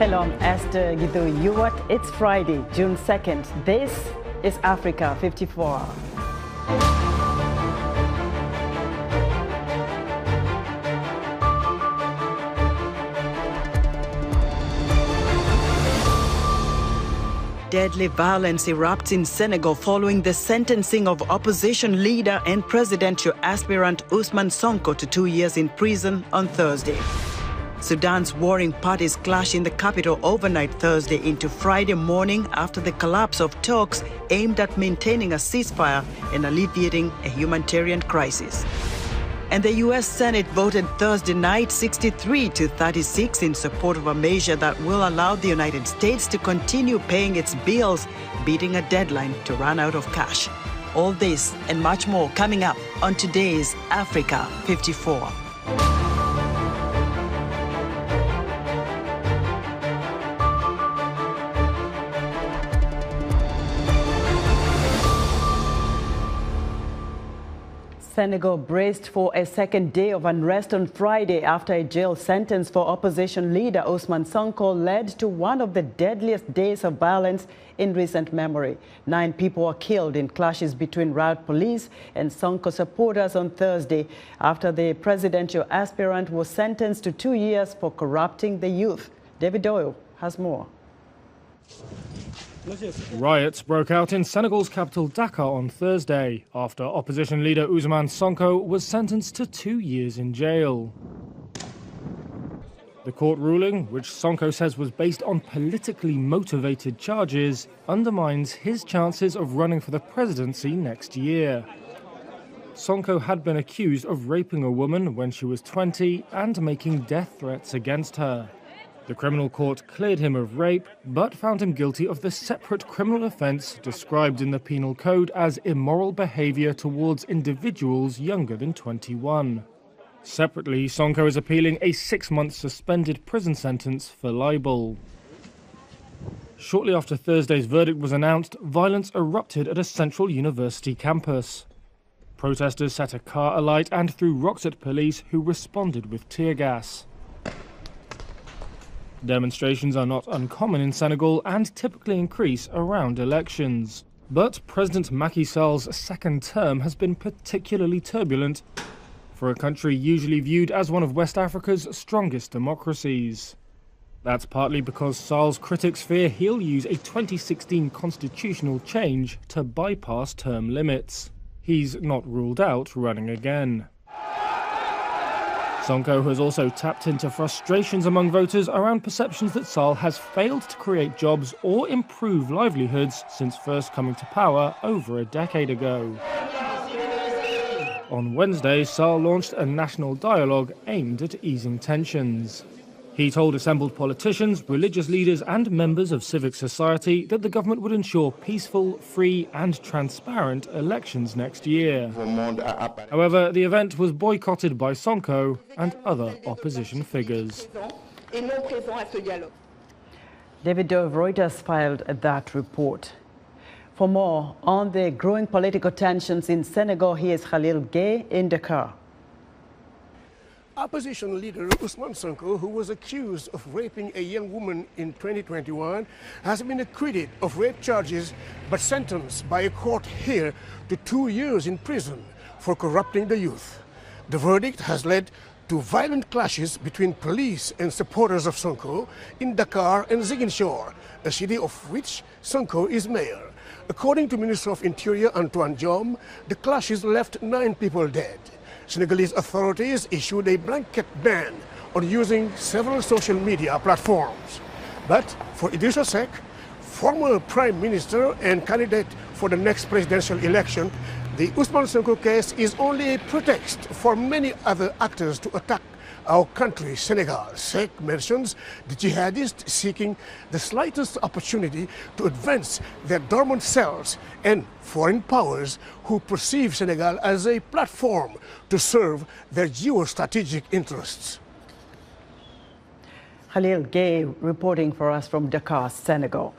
Hello, I'm Esther Gidou. You what? It's Friday, June 2nd. This is Africa 54. Deadly violence erupts in Senegal following the sentencing of opposition leader and presidential aspirant Ousmane Sonko to 2 years in prison on Thursday. Sudan's warring parties clashed in the capital overnight Thursday into Friday morning after the collapse of talks aimed at maintaining a ceasefire and alleviating a humanitarian crisis. And the U.S. Senate voted Thursday night 63-36 in support of a measure that will allow the United States to continue paying its bills, beating a deadline to run out of cash. All this and much more coming up on today's Africa 54. Senegal braced for a second day of unrest on Friday after a jail sentence for opposition leader Ousmane Sonko led to one of the deadliest days of violence in recent memory. 9 people were killed in clashes between riot police and Sonko supporters on Thursday after the presidential aspirant was sentenced to 2 years for corrupting the youth. David Doyle has more. Riots broke out in Senegal's capital Dakar on Thursday after opposition leader Ousmane Sonko was sentenced to 2 years in jail. The court ruling, which Sonko says was based on politically motivated charges, undermines his chances of running for the presidency next year. Sonko had been accused of raping a woman when she was 20 and making death threats against her. The criminal court cleared him of rape, but found him guilty of the separate criminal offence described in the penal code as immoral behaviour towards individuals younger than 21. Separately, Sonko is appealing a 6-month suspended prison sentence for libel. Shortly after Thursday's verdict was announced, violence erupted at a central university campus. Protesters set a car alight and threw rocks at police, who responded with tear gas. Demonstrations are not uncommon in Senegal and typically increase around elections. But President Macky Sall's second term has been particularly turbulent for a country usually viewed as one of West Africa's strongest democracies. That's partly because Sall's critics fear he'll use a 2016 constitutional change to bypass term limits. He's not ruled out running again. Sonko has also tapped into frustrations among voters around perceptions that Sall has failed to create jobs or improve livelihoods since first coming to power over a decade ago. On Wednesday, Sall launched a national dialogue aimed at easing tensions. He told assembled politicians, religious leaders and members of civic society that the government would ensure peaceful, free and transparent elections next year. However, the event was boycotted by Sonko and other opposition figures. David Dove, Reuters filed that report. For more on the growing political tensions in Senegal, here's Khalil Gay in Dakar. Opposition leader Ousmane Sonko, who was accused of raping a young woman in 2021, has been acquitted of rape charges but sentenced by a court here to 2 years in prison for corrupting the youth. The verdict has led to violent clashes between police and supporters of Sonko in Dakar and Ziguinchor, a city of which Sonko is mayor. According to Minister of Interior Antoine Diome, the clashes left 9 people dead. Senegalese authorities issued a blanket ban on using several social media platforms. But for Idrissa Seck, former Prime Minister and candidate for the next presidential election, the Ousmane Sonko case is only a pretext for many other actors to attack our country, Senegal. Seck mentions the jihadists seeking the slightest opportunity to advance their dormant cells and foreign powers who perceive Senegal as a platform to serve their geostrategic interests. Khalil Gay reporting for us from Dakar, Senegal.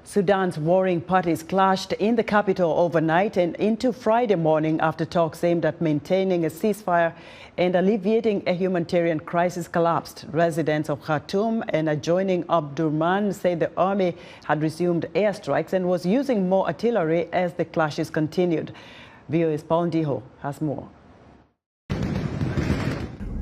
Sudan's warring parties clashed in the capital overnight and into Friday morning after talks aimed at maintaining a ceasefire and alleviating a humanitarian crisis collapsed. Residents of Khartoum and adjoining Omdurman say the army had resumed airstrikes and was using more artillery as the clashes continued. VOA's Paul Ndiho has more.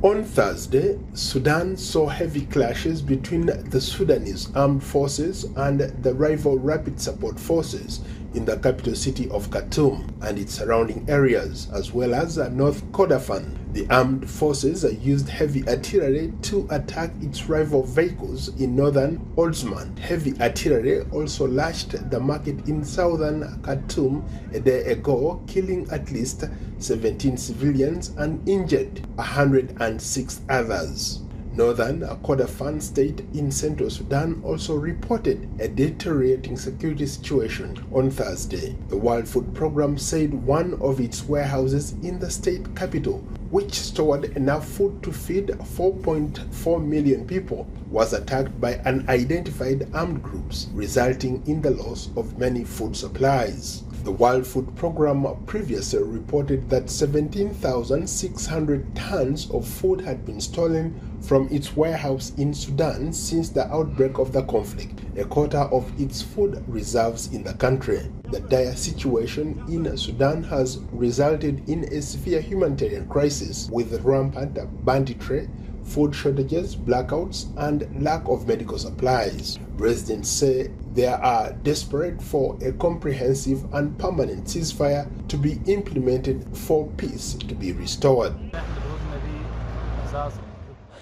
On Thursday, Sudan saw heavy clashes between the Sudanese armed forces and the rival rapid support forces in the capital city of Khartoum and its surrounding areas, as well as North Kordofan. The armed forces used heavy artillery to attack its rival vehicles in northern Ousmane. Heavy artillery also lashed the market in southern Khartoum a day ago, killing at least 17 civilians and injured 106 others. Northern Kordofan state in central Sudan also reported a deteriorating security situation on Thursday. The World Food Programme said one of its warehouses in the state capital, which stored enough food to feed 4.4 million people, was attacked by unidentified armed groups, resulting in the loss of many food supplies. The World Food Programme previously reported that 17,600 tons of food had been stolen from its warehouse in Sudan since the outbreak of the conflict, a quarter of its food reserves in the country. The dire situation in Sudan has resulted in a severe humanitarian crisis with rampant banditry, food shortages, blackouts, and lack of medical supplies. Residents say they are desperate for a comprehensive and permanent ceasefire to be implemented for peace to be restored.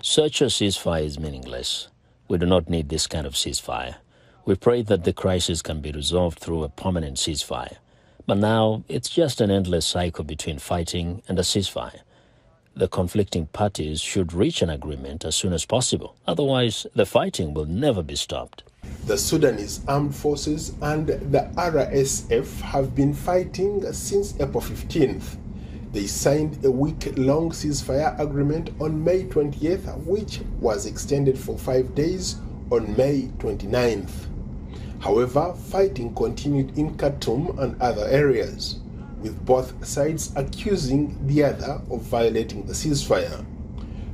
Such a ceasefire is meaningless. We do not need this kind of ceasefire. We pray that the crisis can be resolved through a permanent ceasefire. But now it's just an endless cycle between fighting and a ceasefire. The conflicting parties should reach an agreement as soon as possible. Otherwise, the fighting will never be stopped. The Sudanese armed forces and the RSF have been fighting since April 15th. They signed a week-long ceasefire agreement on May 20th, which was extended for 5 days on May 29th. However, fighting continued in Khartoum and other areas, with both sides accusing the other of violating the ceasefire.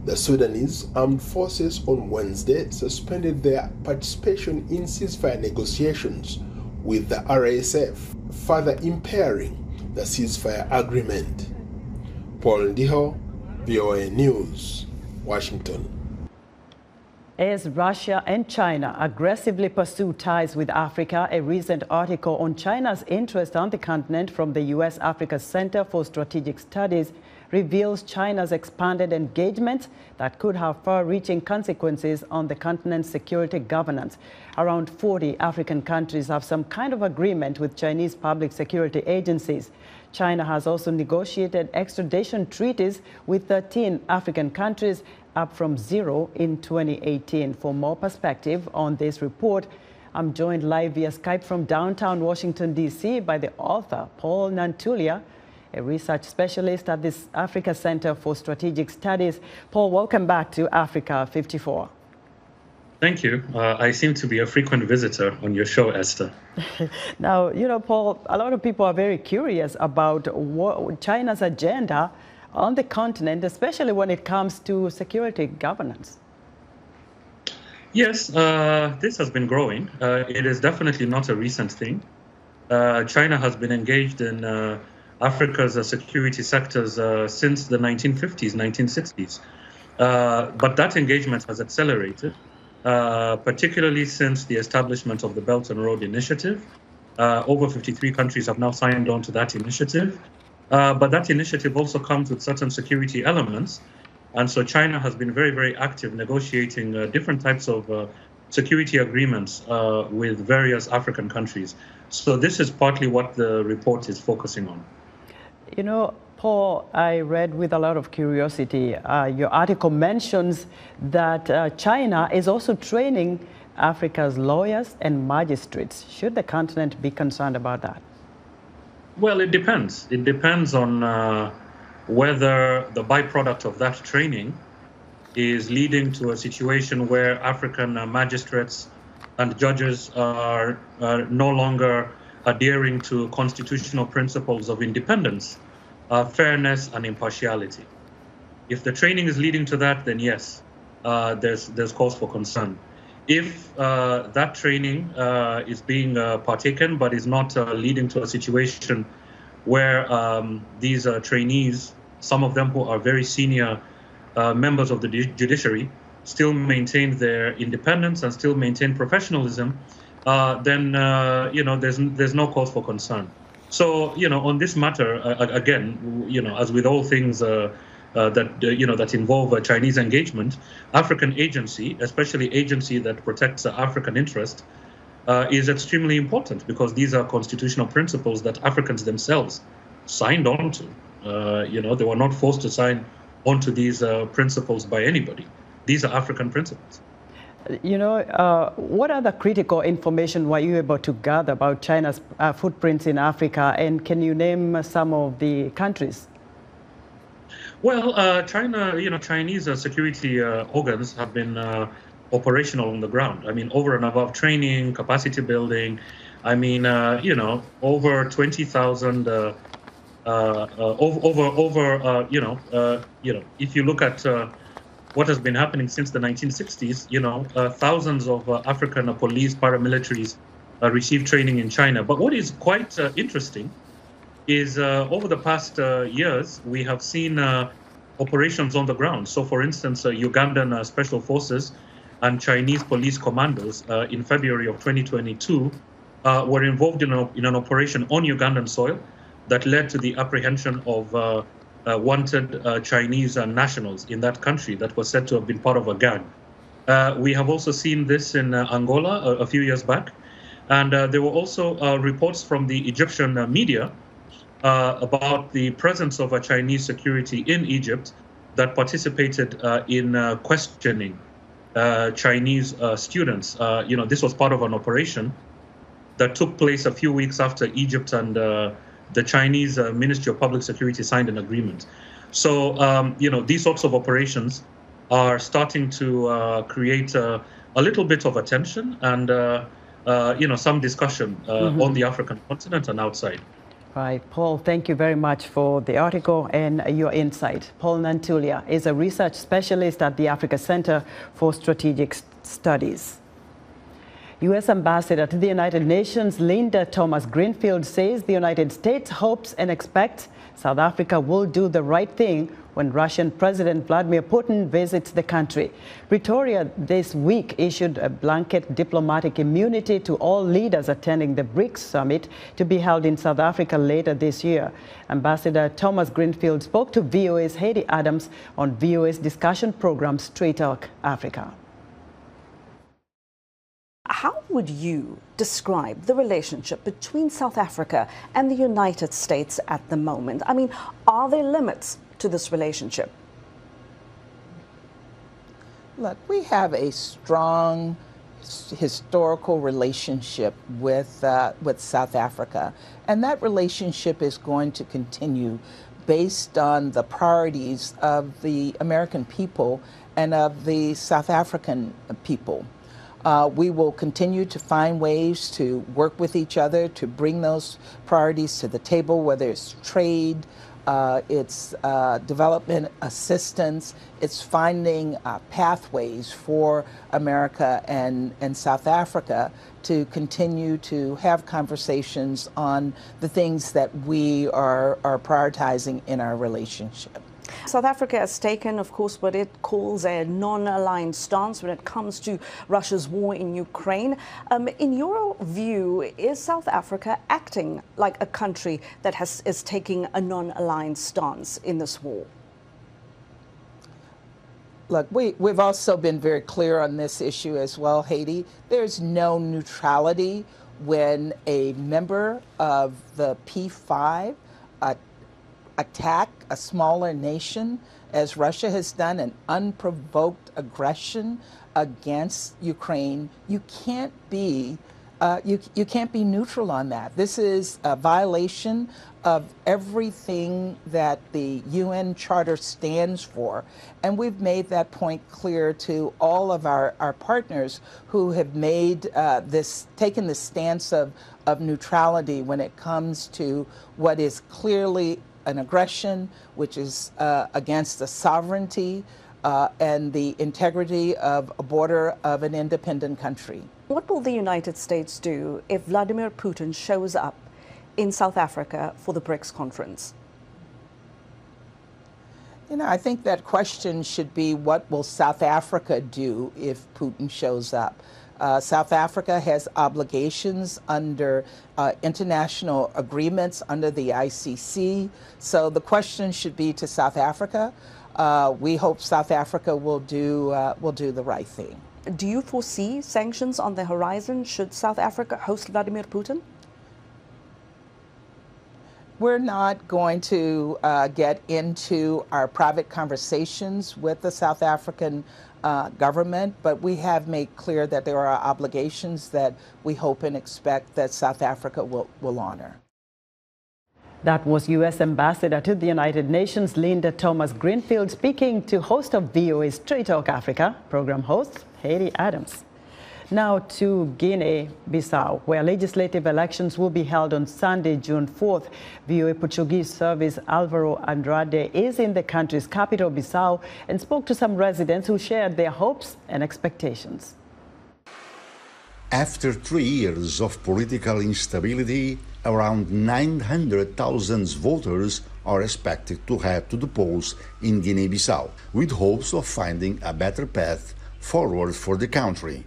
The Sudanese armed forces on Wednesday suspended their participation in ceasefire negotiations, with the RSF further impairing the ceasefire agreement. Paul Ndiho, VOA News, Washington. As Russia and China aggressively pursue ties with Africa, a recent article on China's interest on the continent from the U.S.-Africa Center for Strategic Studies reveals China's expanded engagement that could have far-reaching consequences on the continent's security governance. Around 40 African countries have some kind of agreement with Chinese public security agencies. China has also negotiated extradition treaties with 13 African countries, up from 0 in 2018. For more perspective on this report, I'm joined live via Skype from downtown Washington, D.C. by the author, Paul Nantulia, a research specialist at this Africa Center for Strategic Studies. Paul, welcome back to Africa 54. Thank you. I seem to be a frequent visitor on your show, Esther. Now, Paul, a lot of people are very curious about China's agenda on the continent, especially when it comes to security governance. Yes, this has been growing. It is definitely not a recent thing. China has been engaged in Africa's security sectors since the 1950s, 1960s. But that engagement has accelerated, particularly since the establishment of the Belt and Road Initiative. Over 53 countries have now signed on to that initiative. But that initiative also comes with certain security elements. And so China has been very, very active negotiating different types of security agreements with various African countries. So this is partly what the report is focusing on. Paul, I read with a lot of curiosity, your article mentions that China is also training Africa's lawyers and magistrates. Should the continent be concerned about that? Well, it depends. It depends on whether the byproduct of that training is leading to a situation where African magistrates and judges are no longer adhering to constitutional principles of independence, fairness, and impartiality. If the training is leading to that, then yes, there's cause for concern. If that training is being partaken but is not leading to a situation where these trainees, some of them who are very senior members of the judiciary, still maintain their independence and still maintain professionalism, then there's no cause for concern. So on this matter, again, as with all things that involve Chinese engagement, African agency, especially agency that protects African interest, is extremely important, because these are constitutional principles that Africans themselves signed on to. They were not forced to sign onto these principles by anybody. These are African principles. What other critical information were you able to gather about China's footprints in Africa, and can you name some of the countries? Well, Chinese security organs have been operational on the ground. I mean, over and above training, capacity building. I mean, over 20,000. If you look at what has been happening since the 1960s, thousands of African police, paramilitaries received training in China. But what is quite interesting is over the past years, we have seen operations on the ground. So, for instance, Ugandan special forces and Chinese police commandos in February of 2022 were involved in an operation on Ugandan soil that led to the apprehension of wanted Chinese nationals in that country that was said to have been part of a gang. We have also seen this in Angola a few years back. And there were also reports from the Egyptian media about the presence of a Chinese security in Egypt that participated in questioning Chinese students. This was part of an operation that took place a few weeks after Egypt and the Chinese Ministry of Public Security signed an agreement. So, these sorts of operations are starting to create a little bit of attention and, some discussion on the African continent and outside. Right. Paul, thank you very much for the article and your insight. Paul Nantulia is a research specialist at the Africa Center for Strategic Studies. U.S. Ambassador to the United Nations Linda Thomas-Greenfield says the United States hopes and expects South Africa will do the right thing when Russian President Vladimir Putin visits the country. Pretoria this week issued a blanket diplomatic immunity to all leaders attending the BRICS summit to be held in South Africa later this year. Ambassador Thomas-Greenfield spoke to VOA's Heidi Adams on VOA's discussion program Straight Talk Africa. How would you describe the relationship between South Africa and the United States at the moment? I mean, are there limits to this relationship? Look, we have a strong historical relationship with South Africa, and that relationship is going to continue based on the priorities of the American people and of the South African people. We will continue to find ways to work with each other to bring those priorities to the table, whether it's trade, it's development assistance, it's finding pathways for America and South Africa to continue to have conversations on the things that we are prioritizing in our relationship. South Africa has taken, of course, what it calls a non-aligned stance when it comes to Russia's war in Ukraine. In your view, is South Africa acting like a country that is taking a non-aligned stance in this war? Look, we've also been very clear on this issue as well, Haiti. There's no neutrality when a member of the P5 attack a smaller nation, as Russia has done, an unprovoked aggression against Ukraine. You can't be you can't be neutral on that. This is a violation of everything that the UN Charter stands for. And we've made that point clear to all of our partners who have made taken the stance of neutrality when it comes to what is clearly an aggression, which is against the sovereignty and the integrity of a border of an independent country. What will the United States do if Vladimir Putin shows up in South Africa for the BRICS conference? You know, I think that question should be, what will South Africa do if Putin shows up? South Africa has obligations under international agreements under the ICC. So the question should be to South Africa. We hope South Africa will do the right thing. Do you foresee sanctions on the horizon should South Africa host Vladimir Putin? We're not going to get into our private conversations with the South African government, but we have made clear that there are obligations that we hope and expect that South Africa will honor. That was U.S. Ambassador to the United Nations, Linda Thomas-Greenfield, speaking to host of VOA Straight Talk Africa, program host Hayley Adams. Now to Guinea-Bissau, where legislative elections will be held on Sunday, June 4th. VOA Portuguese service Alvaro Andrade is in the country's capital, Bissau, and spoke to some residents who shared their hopes and expectations. After 3 years of political instability, around 900,000 voters are expected to head to the polls in Guinea-Bissau, with hopes of finding a better path forward for the country.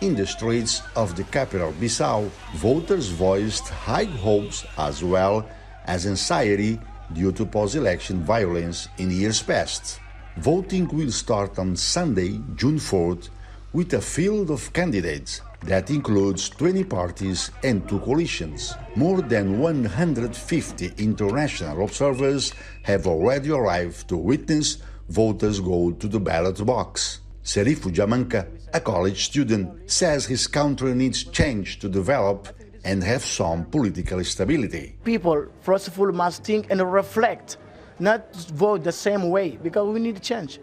In the streets of the capital, Bissau, voters voiced high hopes as well as anxiety due to post-election violence in years past. Voting will start on Sunday, June 4th, with a field of candidates that includes 20 parties and 2 coalitions. More than 150 international observers have already arrived to witness voters go to the ballot box. Serifu Jamanka, a college student, says his country needs change to develop and have some political stability. People, first of all, must think and reflect, not vote the same way, because we need change.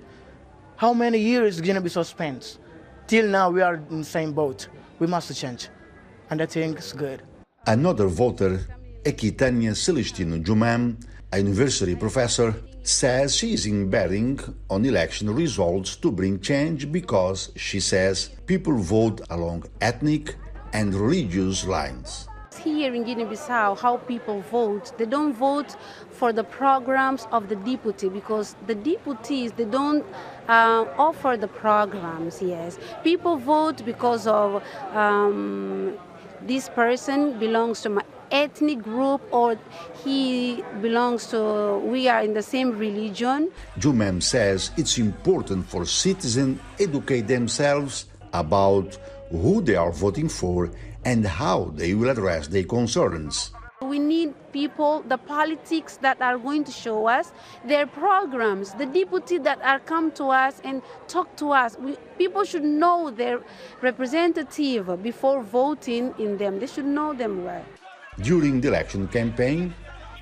How many years is going to be suspense? Till now, we are in the same boat. We must change, and I think it's good. Another voter, Ekitania Celestino Jumam, a university professor, says she is betting on election results to bring change because, she says, people vote along ethnic and religious lines. Here in Guinea-Bissau, how people vote, they don't vote for the programs of the deputy, because the deputies, they don't offer the programs, yes. People vote because of this person belongs to my ethnic group, or he belongs to, we are in the same religion. Jumem says it's important for citizens to educate themselves about who they are voting for and how they will address their concerns. We need people, the politics that are going to show us their programs, the deputy that are come to us and talk to us. People should know their representative before voting in them. They should know them well. During the election campaign,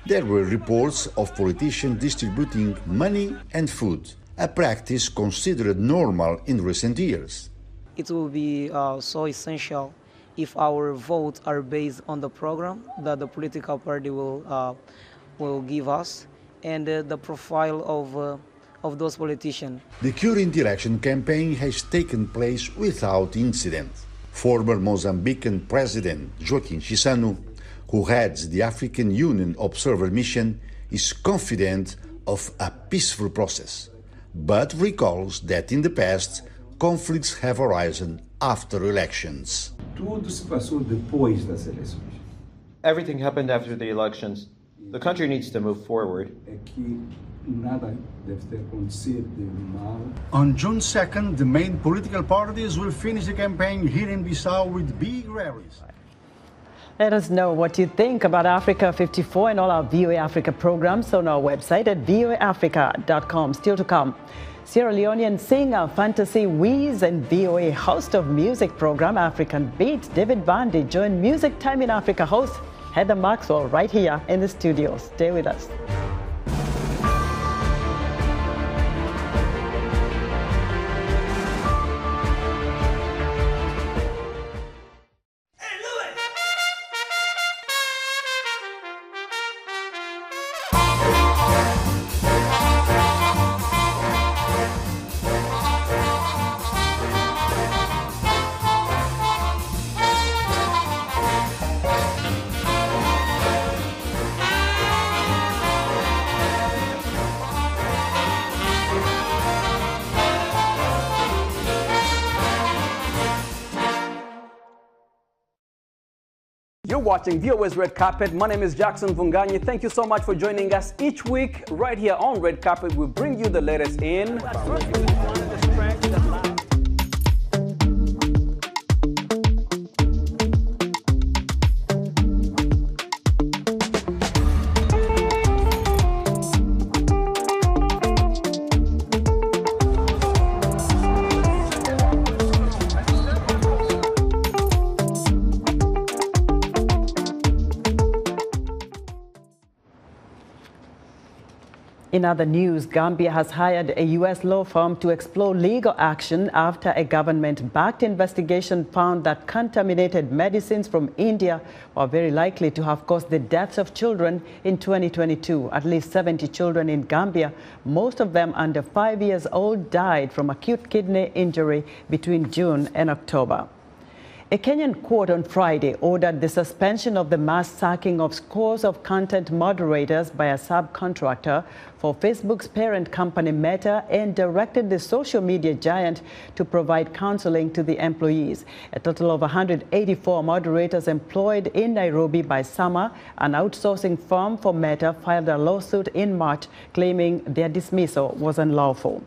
there were reports of politicians distributing money and food, a practice considered normal in recent years. It will be so essential if our votes are based on the program that the political party will give us and the profile of those politicians. The current election campaign has taken place without incident. Former Mozambican President Joaquim Chissano, who heads the African Union Observer Mission, is confident of a peaceful process, but recalls that in the past, conflicts have arisen after elections. Everything happened after the elections. The country needs to move forward. On June 2nd, the main political parties will finish the campaign here in Bissau with big rallies. Let us know what you think about Africa 54 and all our VOA Africa programs on our website at voaafrica.com. Still to come, Sierra Leonean singer, Fantasy Wiz, and VOA host of music program African Beats, David Bandy, joined Music Time in Africa host Heather Maxwell right here in the studio. Stay with us. You're watching VOA's Red Carpet. My name is Jackson Vunganyi. Thank you so much for joining us each week right here on Red Carpet. We bring you the latest in In other news, Gambia has hired a U.S. law firm to explore legal action after a government-backed investigation found that contaminated medicines from India were very likely to have caused the deaths of children in 2022. At least 70 children in Gambia, most of them under 5 years old, died from acute kidney injury between June and October. A Kenyan court on Friday ordered the suspension of the mass sacking of scores of content moderators by a subcontractor for Facebook's parent company Meta and directed the social media giant to provide counseling to the employees. A total of 184 moderators employed in Nairobi by Sama, an outsourcing firm for Meta, filed a lawsuit in March claiming their dismissal was unlawful.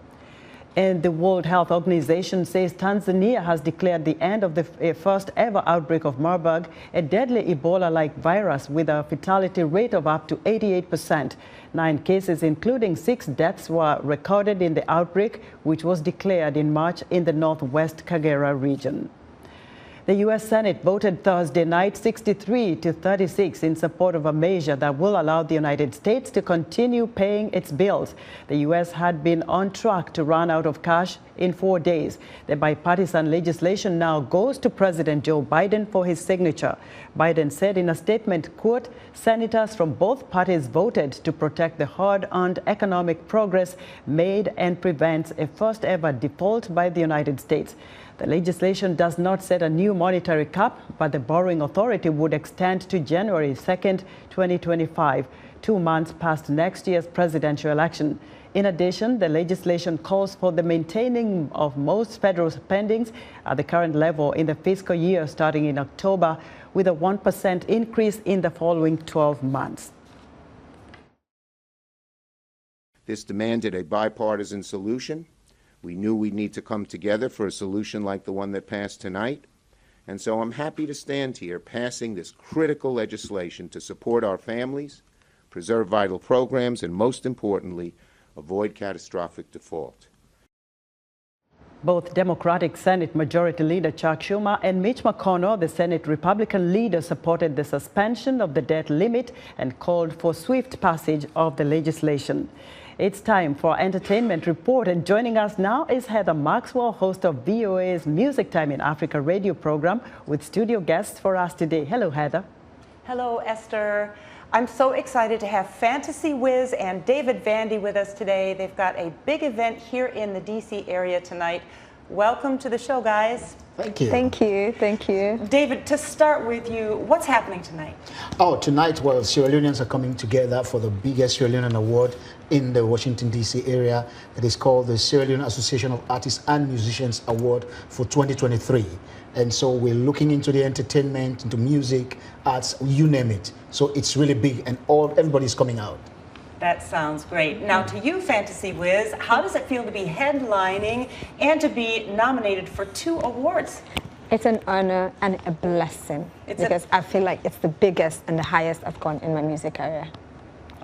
And the World Health Organization says Tanzania has declared the end of the first ever outbreak of Marburg, a deadly Ebola-like virus with a fatality rate of up to 88%. 9 cases, including 6 deaths, were recorded in the outbreak, which was declared in March in the northwest Kagera region. The U.S. Senate voted Thursday night 63-36 in support of a measure that will allow the United States to continue paying its bills. The U.S. had been on track to run out of cash in 4 days. The bipartisan legislation now goes to President Joe Biden for his signature. Biden said in a statement, quote, "Senators from both parties voted to protect the hard-earned economic progress made and prevents a first-ever default by the United States." The legislation does not set a new monetary cap, but the borrowing authority would extend to January 2nd, 2025, 2 months past next year's presidential election. In addition, the legislation calls for the maintaining of most federal spendings at the current level in the fiscal year starting in October, with a 1% increase in the following 12 months. This demanded a bipartisan solution. We knew we'd need to come together for a solution like the one that passed tonight. And so I'm happy to stand here passing this critical legislation to support our families, preserve vital programs, and most importantly, avoid catastrophic default. Both Democratic Senate Majority Leader Chuck Schumer and Mitch McConnell, the Senate Republican leader, supported the suspension of the debt limit and called for swift passage of the legislation. It's time for our entertainment report, and joining us now is Heather Maxwell, host of VOA's Music Time in Africa radio program, with studio guests for us today. Hello, Heather. Hello, Esther. I'm so excited to have Fantasy Wiz and David Vandy with us today. They've got a big event here in the DC area tonight. Welcome to the show, guys. Thank you. Thank you. Thank you. David, to start with you, what's happening tonight? Oh, tonight, well, Sierra Leoneans are coming together for the biggest Sierra Leonean award in the Washington, D.C. area. It is called the Sierra Leone Association of Artists and Musicians Award for 2023. And so we're looking into the entertainment, into music, arts, you name it. So it's really big, and everybody's coming out. That sounds great. Now to you, Fantasy Wiz, how does it feel to be headlining and to be nominated for 2 awards? It's an honor and a blessing because I feel like it's the biggest and the highest I've gone in my music career.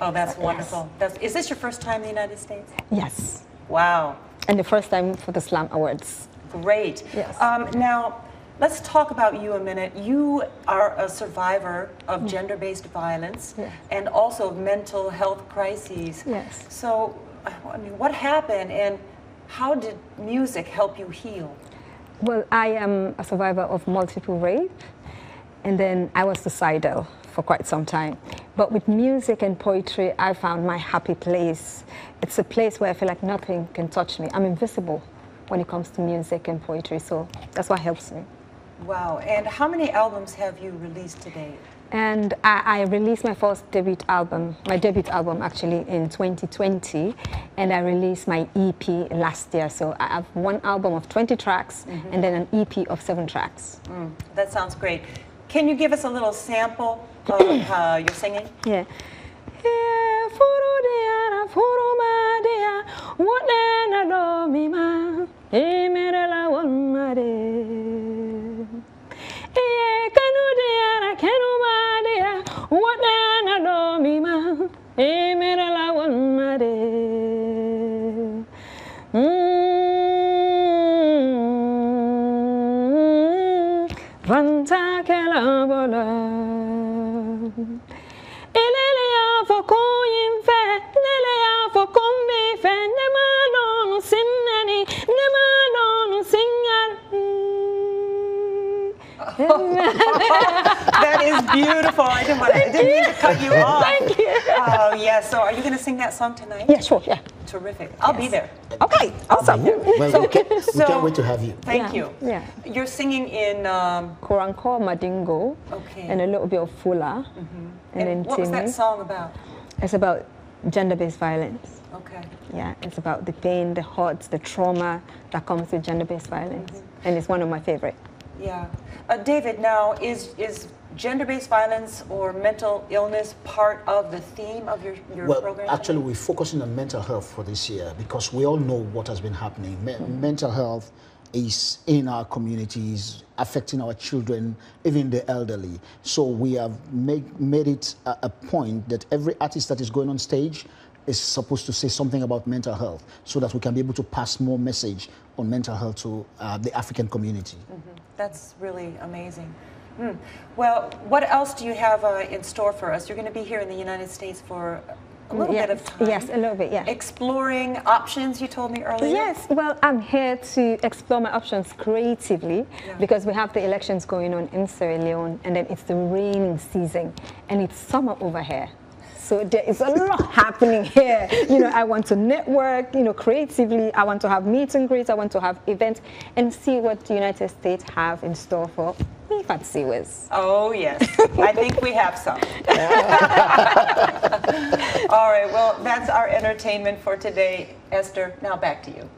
Oh, that's wonderful. Is this your first time in the United States? Yes. Wow. And the first time for the Slam Awards. Great. Yes. Now, let's talk about you a minute. You are a survivor of gender-based violence and also mental health crises. Yes. So, I mean, what happened and how did music help you heal? Well, I am a survivor of multiple rape, and then I was suicidal for quite some time. But with music and poetry, I found my happy place. It's a place where I feel like nothing can touch me. I'm invisible when it comes to music and poetry, so that's what helps me. Wow, and how many albums have you released to date? And I released my first debut album actually in 2020, and I released my EP last year. So I have one album of 20 tracks and then an EP of 7 tracks. That sounds great. Can you give us a little sample of your singing? Yeah. That is beautiful. I didn't mean to cut you off. Thank you. Oh, yeah. So are you going to sing that song tonight? Yeah, sure, yeah. Terrific. I'll be there. Okay, awesome. Well, we can't wait to have you. Thank you. Yeah. You're singing in... Koranko, Madingo, and a little bit of Fula. And then what was that song about? It's about gender-based violence. Okay. Yeah, it's about the pain, the hurts, the trauma that comes with gender-based violence. And it's one of my favorite. Yeah. David, now, is gender-based violence or mental illness part of the theme of your program? Actually, we're focusing on mental health for this year because we all know what has been happening. Mental health is in our communities, affecting our children, even the elderly. So we have made it a point that every artist that is going on stage is supposed to say something about mental health so that we can be able to pass more message on mental health to the African community. That's really amazing. Well, what else do you have in store for us? You're going to be here in the United States for a little bit of time. Yes, a little bit, yeah. Exploring options, you told me earlier. Yes, well, I'm here to explore my options creatively because we have the elections going on in Sierra Leone, and then it's the raining season, and it's summer over here. So there is a lot happening here. You know, I want to network, you know, creatively. I want to have meet and greets. I want to have events and see what the United States have in store for me fancy Wiz. Oh, yes. I think we have some. All right. Well, that's our entertainment for today. Esther, now back to you.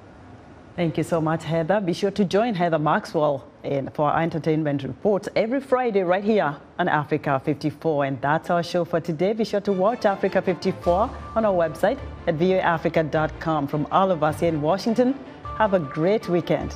Thank you so much, Heather. Be sure to join Heather Maxwell for our entertainment reports every Friday right here on Africa 54. And that's our show for today. Be sure to watch Africa 54 on our website at voaafrica.com. From all of us here in Washington, have a great weekend.